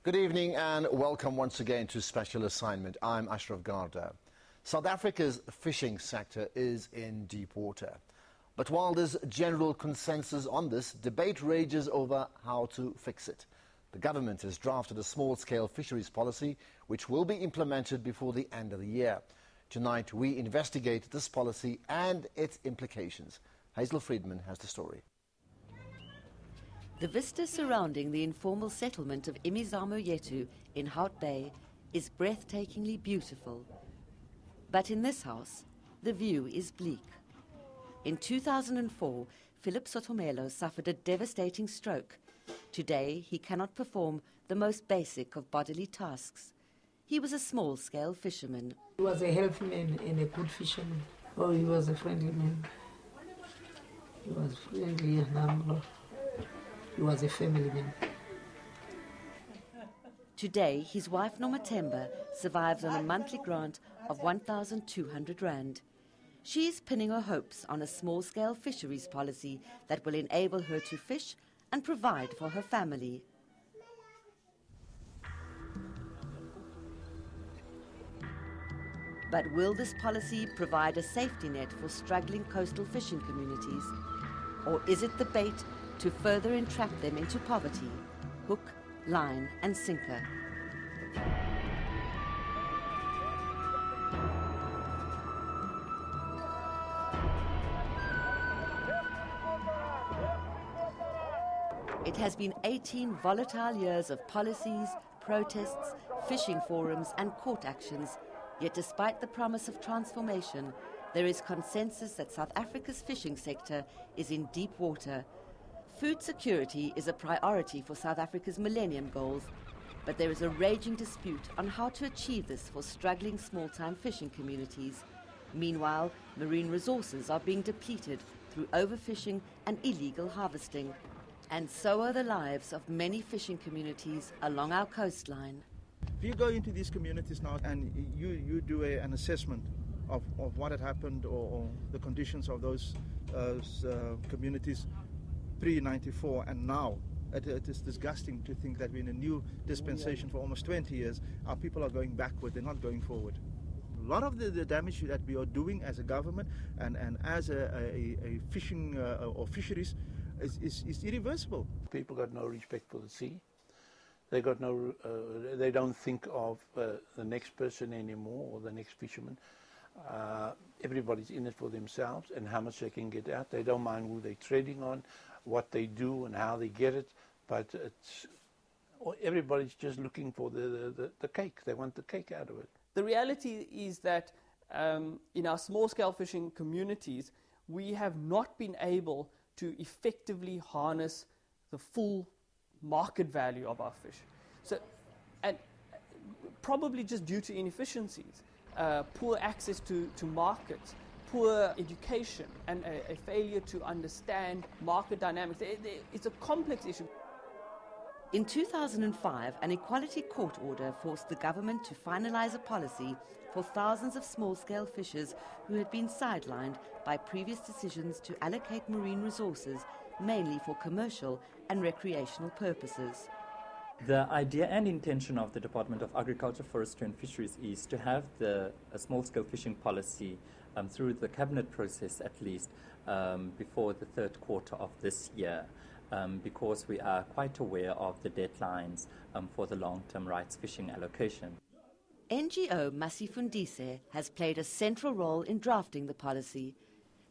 Good evening and welcome once again to Special Assignment. I'm Ashraf Garda. South Africa's fishing sector is in deep water. But while there's general consensus on this, debate rages over how to fix it. The government has drafted a small-scale fisheries policy which will be implemented before the end of the year. Tonight we investigate this policy and its implications. Hazel Friedman has the story. The vista surrounding the informal settlement of Imizamo Yetu in Hout Bay is breathtakingly beautiful. But in this house, the view is bleak. In 2004, Philip Sotomelo suffered a devastating stroke. Today, he cannot perform the most basic of bodily tasks. He was a small-scale fisherman. He was a healthy man and a good fisherman. Oh, he was a friendly man. He was friendly and humble. He was a family man. Today, his wife Nomathemba survives on a monthly grant of 1,200 rand. She is pinning her hopes on a small-scale fisheries policy that will enable her to fish and provide for her family. But will this policy provide a safety net for struggling coastal fishing communities? Or is it the bait to further entrap them into poverty? Hook, line and sinker. It has been 18 volatile years of policies, protests, fishing forums and court actions. Yet despite the promise of transformation, there is consensus that South Africa's fishing sector is in deep water. Food security is a priority for South Africa's Millennium Goals, but there is a raging dispute on how to achieve this for struggling small-time fishing communities. Meanwhile, marine resources are being depleted through overfishing and illegal harvesting. And so are the lives of many fishing communities along our coastline. If you go into these communities now and you do an assessment of what had happened or the conditions of those communities pre-94 and now, it is disgusting to think that we're in a new dispensation for almost 20 years. Our people are going backward, they're not going forward. A lot of the damage that we are doing as a government and as a fishing or fisheries is irreversible. People got no respect for the sea. They got no. They don't think of the next person anymore or the next fisherman. Everybody's in it for themselves and how much they can get out. They don't mind who they're trading on, what they do and how they get it. But everybody's just looking for the cake. They want the cake out of it. The reality is that in our small-scale fishing communities, we have not been able to effectively harness the full market value of our fish. So, and probably just due to inefficiencies, poor access to markets, poor education, and a failure to understand market dynamics. It's a complex issue. In 2005, an equality court order forced the government to finalize a policy for thousands of small-scale fishers who had been sidelined by previous decisions to allocate marine resources mainly for commercial and recreational purposes. The idea and intention of the Department of Agriculture, Forestry and Fisheries is to have a small-scale fishing policy through the cabinet process at least before the third quarter of this year. Because we are quite aware of the deadlines for the long-term rights fishing allocation. NGO Masifundise has played a central role in drafting the policy.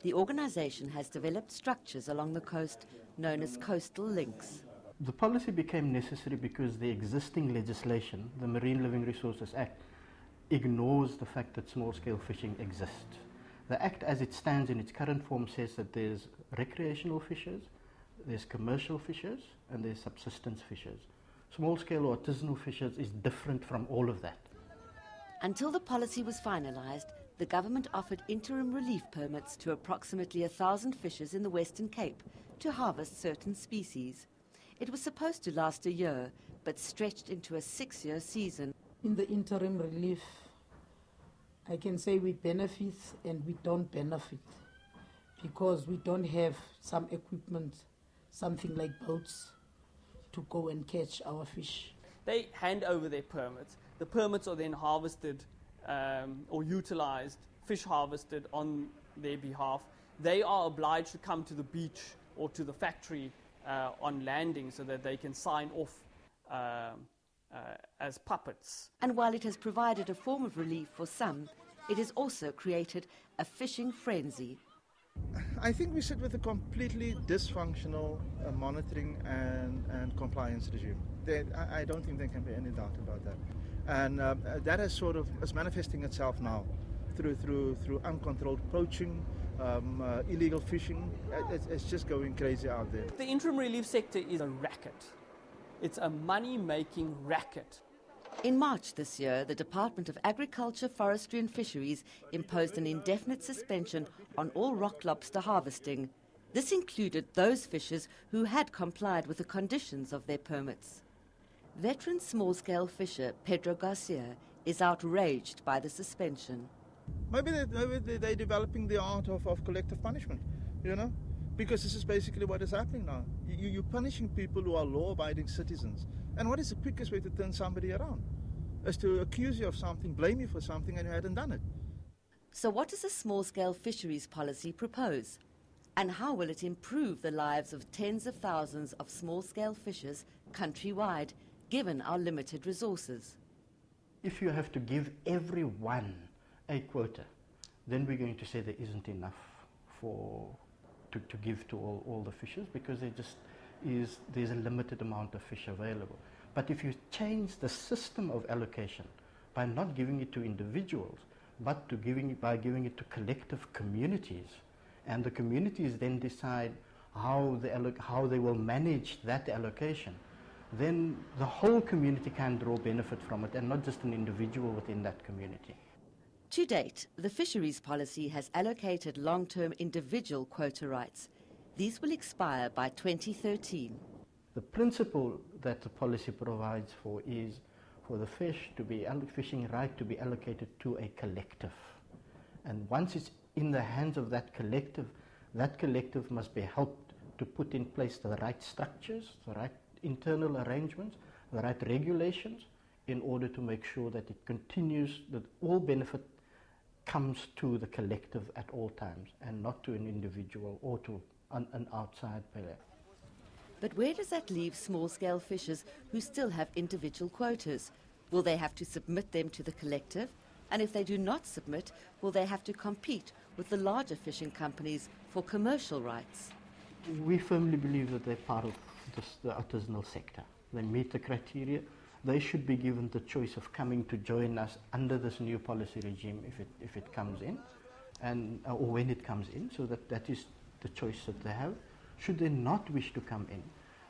The organization has developed structures along the coast known as coastal links. The policy became necessary because the existing legislation, the Marine Living Resources Act, ignores the fact that small-scale fishing exists. The Act as it stands in its current form says that there's recreational fishers, there's commercial fishers and there's subsistence fishers. Small-scale or artisanal fishers is different from all of that. Until the policy was finalized, the government offered interim relief permits to approximately 1,000 fishers in the Western Cape to harvest certain species. It was supposed to last a year, but stretched into a 6-year season. In the interim relief, I can say we benefit and we don't benefit because we don't have some equipment, something like boats, to go and catch our fish. they hand over their permits. The permits are then harvested or utilized, fish harvested on their behalf. They are obliged to come to the beach or to the factory on landing so that they can sign off as puppets. And while it has provided a form of relief for some, it has also created a fishing frenzy. I think we sit with a completely dysfunctional monitoring and compliance regime. I don't think there can be any doubt about that. And that is manifesting itself now through uncontrolled poaching, illegal fishing. It's just going crazy out there. The interim relief sector is a racket. It's a money-making racket. In March this year, the Department of Agriculture, Forestry and Fisheries imposed an indefinite suspension on all rock lobster harvesting. This included those fishers who had complied with the conditions of their permits. Veteran small-scale fisher Pedro Garcia is outraged by the suspension. Maybe they're developing the art of collective punishment, you know, because this is basically what is happening now. You're punishing people who are law-abiding citizens. And what is the quickest way to turn somebody around? Is to accuse you of something, blame you for something, and you hadn't done it. So what does a small-scale fisheries policy propose? And how will it improve the lives of tens of thousands of small-scale fishers countrywide, given our limited resources? If you have to give everyone a quota, then we're going to say there isn't enough to give to all the fishers, because there's a limited amount of fish available. But if you change the system of allocation by not giving it to individuals, but by giving it to collective communities, and the communities then decide how they will manage that allocation, then the whole community can draw benefit from it, and not just an individual within that community. To date, the fisheries policy has allocated long-term individual quota rights. These will expire by 2013. The principle that the policy provides for is for the fishing right to be allocated to a collective. And once it's in the hands of that collective must be helped to put in place the right structures, the right internal arrangements, the right regulations, in order to make sure that it continues, that all benefit comes to the collective at all times, and not to an individual or to an outside player. But where does that leave small-scale fishers who still have individual quotas? Will they have to submit them to the collective? And if they do not submit, will they have to compete with the larger fishing companies for commercial rights? We firmly believe that they're part of the artisanal sector. They meet the criteria. They should be given the choice of coming to join us under this new policy regime if it comes in, or when it comes in, so that is the choice that they have. Should they not wish to come in,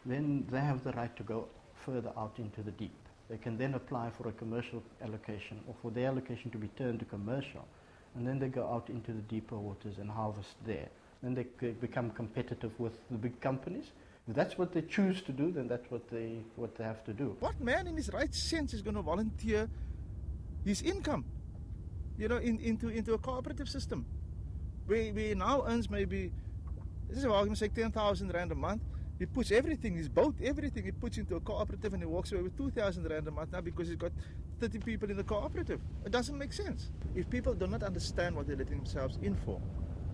then they have the right to go further out into the deep. They can then apply for a commercial allocation, or for their allocation to be turned to commercial, and then they go out into the deeper waters and harvest there. Then they become competitive with the big companies. If that's what they choose to do, then that's what they have to do. What man in his right sense is going to volunteer his income, into a cooperative system, where he now earns maybe, this is about, I'm going to say 10,000 rand a month. He puts everything, his boat, everything he puts into a cooperative, and he walks away with 2,000 rand a month now because he's got 30 people in the cooperative. It doesn't make sense. If people do not understand what they're letting themselves in for,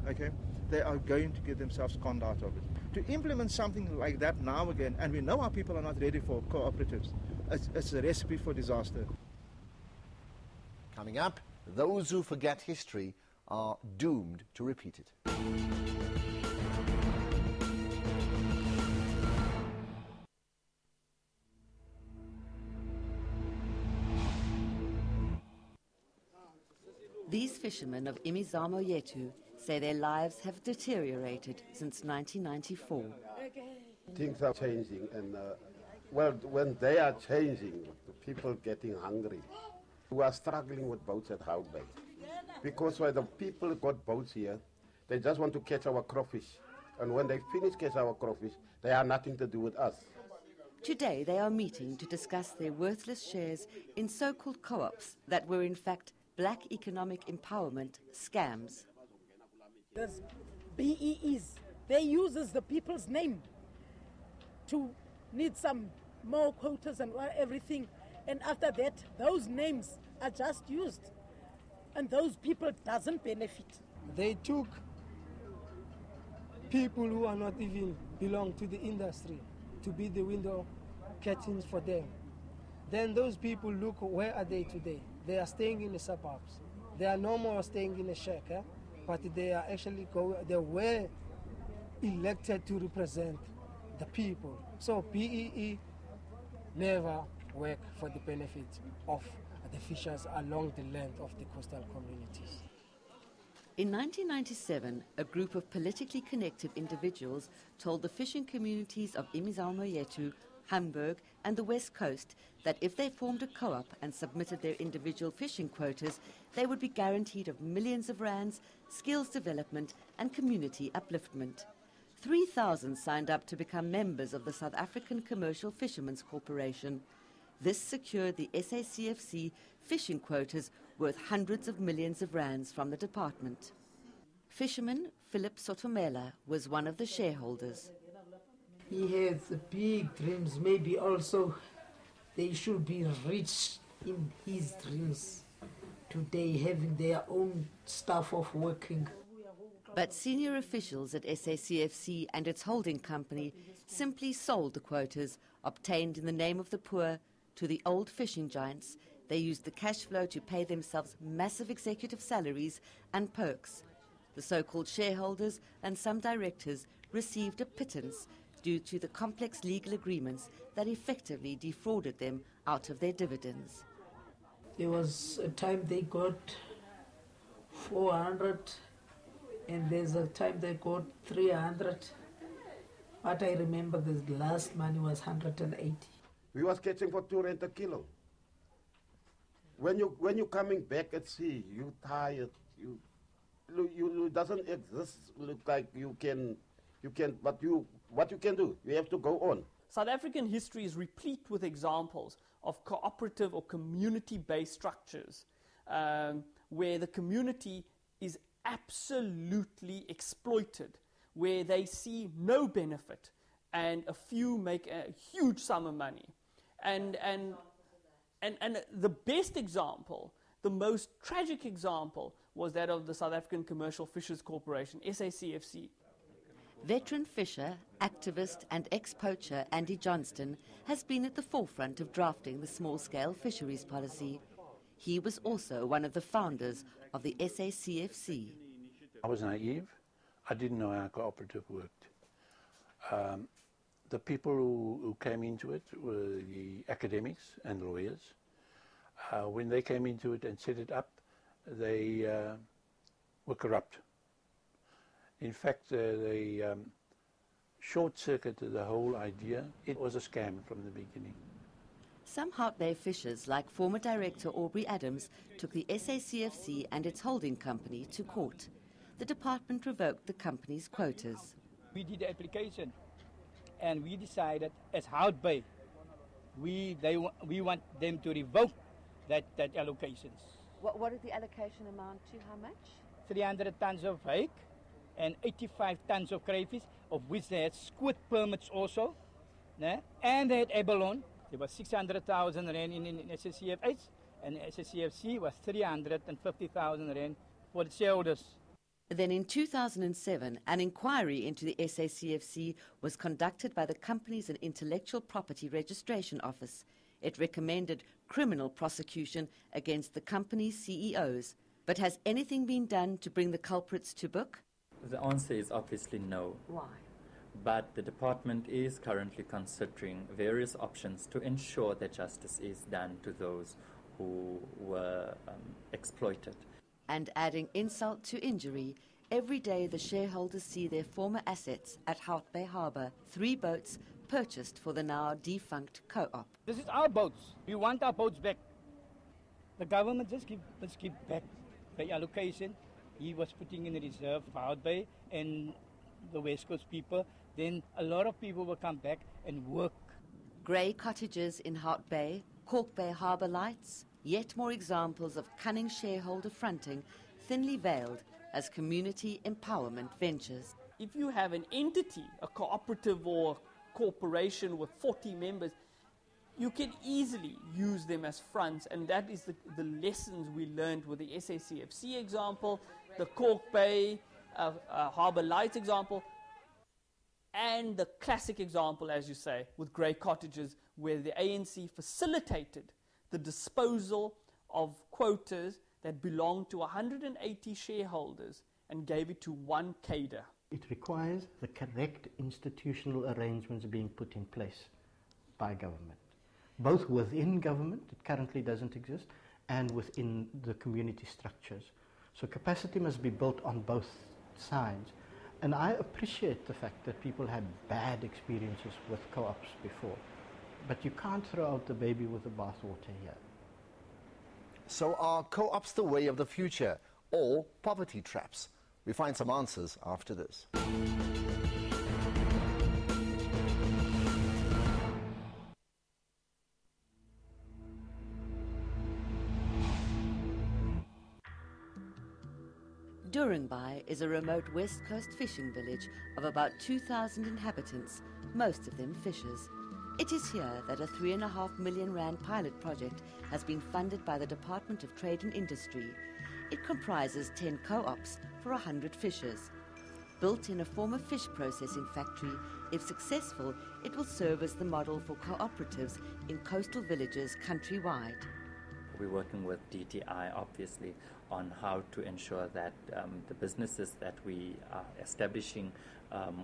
okay, they are going to get themselves conned out of it. To implement something like that now again, and we know our people are not ready for cooperatives, it's a recipe for disaster. Coming up, those who forget history are doomed to repeat it. These fishermen of Imizamo Yethu say their lives have deteriorated since 1994. Things are changing, and when they are changing, the people getting hungry. We are struggling with boats at Hout Bay, because when the people got boats here, they just want to catch our crawfish, and when they finish catch our crawfish, they have nothing to do with us. Today they are meeting to discuss their worthless shares in so-called co-ops that were in fact black economic empowerment scams. There's BEEs. They use the people's name to need some more quotas and everything. And after that, those names are just used. And those people doesn't benefit. They took people who are not even belong to the industry to be the window curtains for them. Then those people look, where are they today? They are staying in the suburbs. They are no more staying in a shack, but they are actually they were elected to represent the people. So PEE never work for the benefit of the fishers along the length of the coastal communities. In 1997, a group of politically connected individuals told the fishing communities of Imizamo-Yethu, Hamburg and the West Coast that if they formed a co-op and submitted their individual fishing quotas, they would be guaranteed of millions of rands, skills development and community upliftment. 3,000 signed up to become members of the South African Commercial Fishermen's Corporation. This secured the SACFC fishing quotas worth hundreds of millions of rands from the department. Fisherman Philip Sotomela was one of the shareholders. He has big dreams. Maybe also they should be rich in his dreams today, having their own staff of working. But senior officials at SACFC and its holding company simply sold the quotas obtained in the name of the poor to the old fishing giants. They used the cash flow to pay themselves massive executive salaries and perks. The so-called shareholders and some directors received a pittance due to the complex legal agreements that effectively defrauded them out of their dividends. There was a time they got 400 and there's a time they got 300. What I remember, the last money was 180. We was catching for 2 rand a kilo. When you coming back at sea, you tired. You doesn't exist. Look like you can. But what you can do? You have to go on. South African history is replete with examples of cooperative or community-based structures where the community is absolutely exploited, where they see no benefit and a few make a huge sum of money. And the best example, the most tragic example, was that of the South African Commercial Fishers Corporation, SACFC. Veteran fisher, activist and ex-poacher Andy Johnston has been at the forefront of drafting the small-scale fisheries policy. He was also one of the founders of the SACFC. I was naive. I didn't know how cooperative worked. The people who came into it were the academics and lawyers. When they came into it and set it up, they were corrupt. In fact, they short-circuited the whole idea. It was a scam from the beginning. Some Hout Bay fishers, like former director Aubrey Adams, took the SACFC and its holding company to court. The department revoked the company's quotas. We did the application and we decided as Hout Bay, we want them to revoke that allocations. What did the allocation amount to? How much? 300 tons of hake and 85 tons of crayfish, of which they had squid permits also, and they had abalone. There was 600,000 rand in SACFH, and SACFC was 350,000 rand for the shareholders. Then in 2007, an inquiry into the SACFC was conducted by the Companies and Intellectual Property Registration Office. It recommended criminal prosecution against the company's CEOs. But has anything been done to bring the culprits to book? The answer is obviously no. Why? But the department is currently considering various options to ensure that justice is done to those who were exploited. And adding insult to injury, every day the shareholders see their former assets at Hout Bay Harbour, 3 boats purchased for the now defunct co-op. This is our boats. We want our boats back. The government just give back the allocation. He was putting in a reserve for Hout Bay and the West Coast people. Then a lot of people will come back and work. Grey cottages in Hout Bay, Cork Bay Harbour lights, yet more examples of cunning shareholder fronting, thinly veiled as community empowerment ventures. If you have an entity, a cooperative or corporation with 40 members, you can easily use them as fronts, and that is the lessons we learned with the SACFC example, the Cork Bay, Harbour Light example, and the classic example, as you say, with Grey Cottages, where the ANC facilitated the disposal of quotas that belonged to 180 shareholders and gave it to one cadre. It requires the correct institutional arrangements being put in place by government, both within government, it currently doesn't exist, and within the community structures. So capacity must be built on both sides. And I appreciate the fact that people had bad experiences with co-ops before, but you can't throw out the baby with the bathwater here. So are co-ops the way of the future, or poverty traps? We find some answers after this. Durungbai is a remote west coast fishing village of about 2,000 inhabitants, most of them fishers. It is here that a R3.5 million pilot project has been funded by the Department of Trade and Industry. It comprises 10 co-ops for 100 fishers. Built in a former fish processing factory, if successful, it will serve as the model for cooperatives in coastal villages countrywide. We're working with DTI, obviously, on how to ensure that the businesses that we are establishing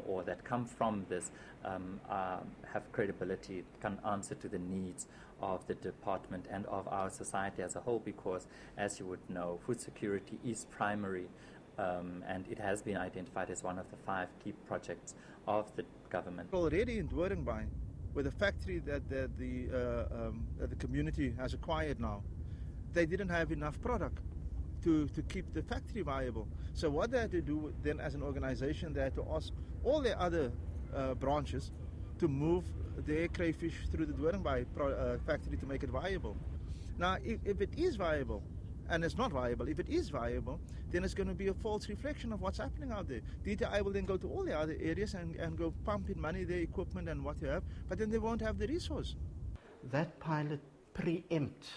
or that come from this have credibility, can answer to the needs of the department and of our society as a whole, because, as you would know, food security is primary, and it has been identified as one of the 5 key projects of the government. Already in Durungbai, with the factory that the community has acquired now, they didn't have enough product to keep the factory viable. So what they had to do then as an organization, they had to ask all their other branches to move their crayfish through the Durungbai factory to make it viable. Now, if it is viable, and it's not viable, if it is viable, then it's going to be a false reflection of what's happening out there. DTI will then go to all the other areas and go pump in money, their equipment and what you have, but then they won't have the resource. That pilot preempts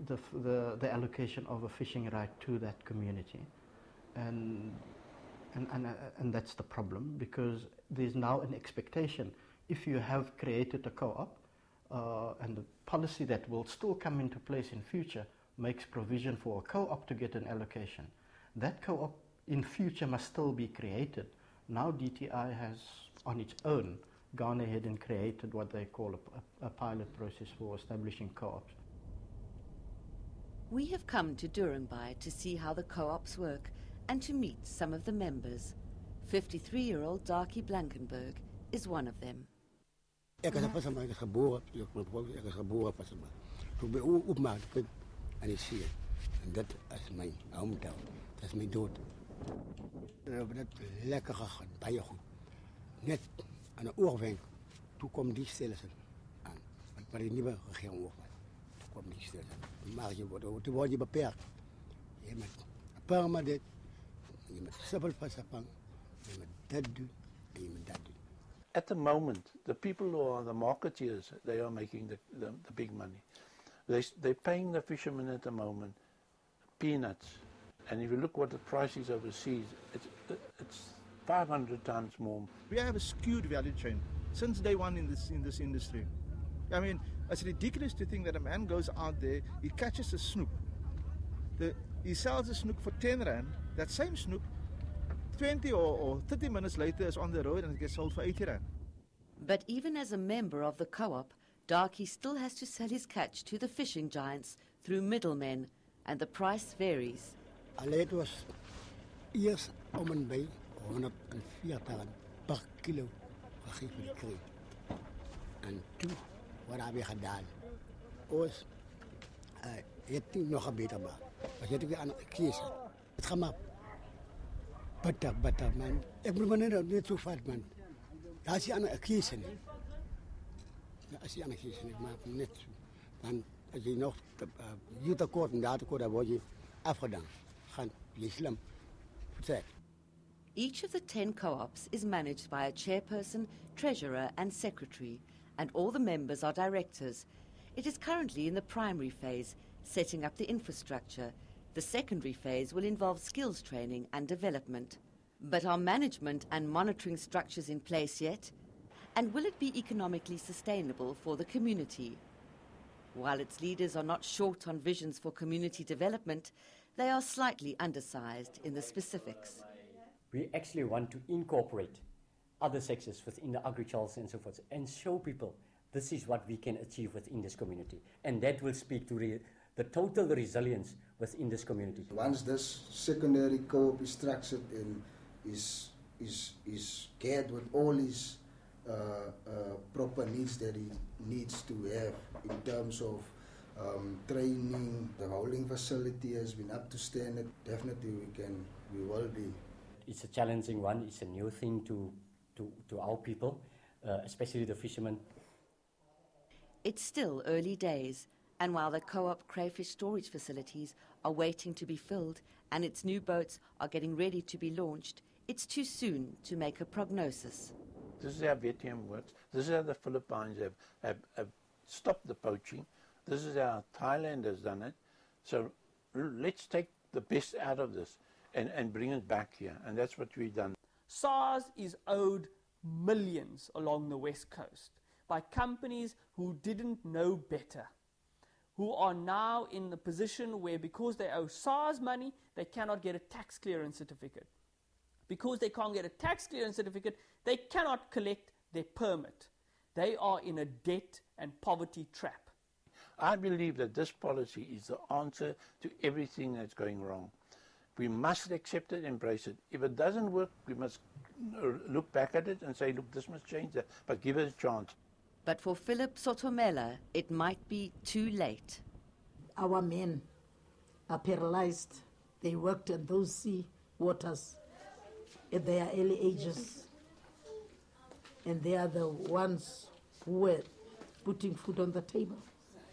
the allocation of a fishing right to that community, and that's the problem, because there's now an expectation. If you have created a co-op, and the policy that will still come into place in future makes provision for a co-op to get an allocation, that co-op in future must still be created. Now DTI has on its own gone ahead and created what they call a pilot process for establishing co-ops. We have come to Durungbai to see how the co-ops work and to meet some of the members. 53-year-old Darky Blankenberg is one of them. Ek is pas maar geboren, ek is geboren pas maar. Toe by opmaak en ek sien en dit is my hometown. Dit is my dood. Dat lekker gegaan, baie goed. Net aan 'n oorwenk toe kom die stelsel aan. Want maar die nuwe regering ook. Toe kom die stelsel. Maar je word je beperkt. Je moet permanent, je moet simpel vastpakken, je moet dat doen en je moet dat doen. At the moment, the people who are the marketeers, they are making the big money. They're paying the fishermen at the moment peanuts. And if you look what the price is overseas, it's 500 times more. We have a skewed value chain since day one in this industry. I mean, it's ridiculous to think that a man goes out there, he catches a snook, he sells a snook for 10 rand, that same snook 20 or 30 minutes later is on the road and it gets sold for 80 rand. But even as a member of the co-op, Darky still has to sell his catch to the fishing giants through middlemen, and the price varies. It was eerst om en bij 140 rand per kilo gegeven die kreeg. En toen, wat hebben we gedaan? Ons heeft nog een beter maar. We zitten weer aan het kiezen. Het gaat maar butter, man. Ik moet me net zo vaart, man. Als je aan het kiezen is. Als je aan het kiezen is, maar net zo. Want als je nog hier tekort en daar tekort, dan word je afgedaan. Gaan je slim. Verzet. Each of the 10 co-ops is managed by a chairperson, treasurer and secretary, and all the members are directors. It is currently in the primary phase, setting up the infrastructure. The secondary phase will involve skills training and development. But are management and monitoring structures in place yet? And will it be economically sustainable for the community? While its leaders are not short on visions for community development, they are slightly undersized in the specifics. We actually want to incorporate other sectors within the agriculture and so forth and show people this is what we can achieve within this community. And that will speak to the total resilience within this community. Once this secondary co-op is structured and is geared with all his proper needs that he needs to have in terms of training, the holding facility has been up to standard, definitely we will be. It's a challenging one, it's a new thing to our people, especially the fishermen. It's still early days, and while the co-op crayfish storage facilities are waiting to be filled and its new boats are getting ready to be launched, it's too soon to make a prognosis. This is how Vietnam works. This is how the Philippines have stopped the poaching. This is how Thailand has done it. So let's take the best out of this and bring it back here. And that's what we've done. SARS is owed millions along the West Coast by companies who didn't know better, who are now in the position where because they owe SARS money, they cannot get a tax clearance certificate. Because they can't get a tax clearance certificate, they cannot collect their permit. They are in a debt and poverty trap. I believe that this policy is the answer to everything that's going wrong. We must accept it, embrace it. If it doesn't work, we must look back at it and say, look, this must change that, but give it a chance. But for Philip Sotomela, it might be too late. Our men are paralyzed. They worked at those sea waters at their early ages. And they are the ones who were putting food on the table.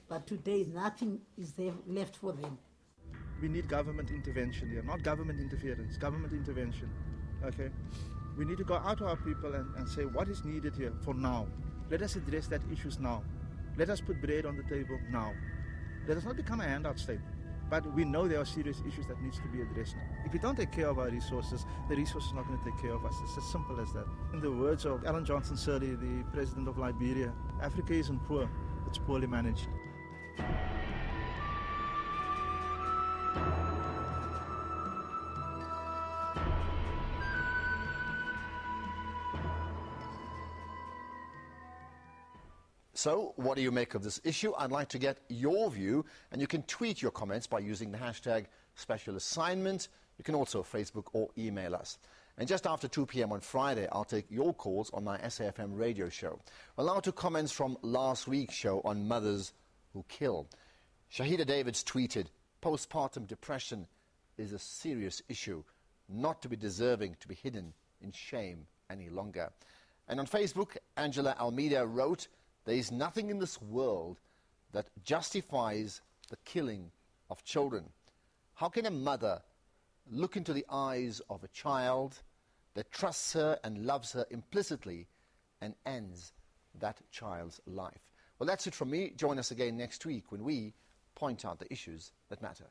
But today, nothing is there left for them. We need government intervention here, not government interference, government intervention, okay? We need to go out to our people and say what is needed here for now. Let us address that issues now. Let us put bread on the table now. Let us not become a handout state. But we know there are serious issues that needs to be addressed. If we don't take care of our resources, the resources are not going to take care of us. It's as simple as that. In the words of Ellen Johnson Sirleaf, the president of Liberia, Africa isn't poor, it's poorly managed. So, what do you make of this issue? I'd like to get your view, and you can tweet your comments by using the hashtag special assignment. You can also Facebook or email us. And just after 2 p.m. on Friday, I'll take your calls on my SAFM radio show. Well, now to comments from last week's show on mothers who kill. Shahida Davids tweeted, postpartum depression is a serious issue, not to be deserving to be hidden in shame any longer. And on Facebook, Angela Almeida wrote, there is nothing in this world that justifies the killing of children. How can a mother look into the eyes of a child that trusts her and loves her implicitly and ends that child's life? Well, that's it from me. Join us again next week when we point out the issues that matter.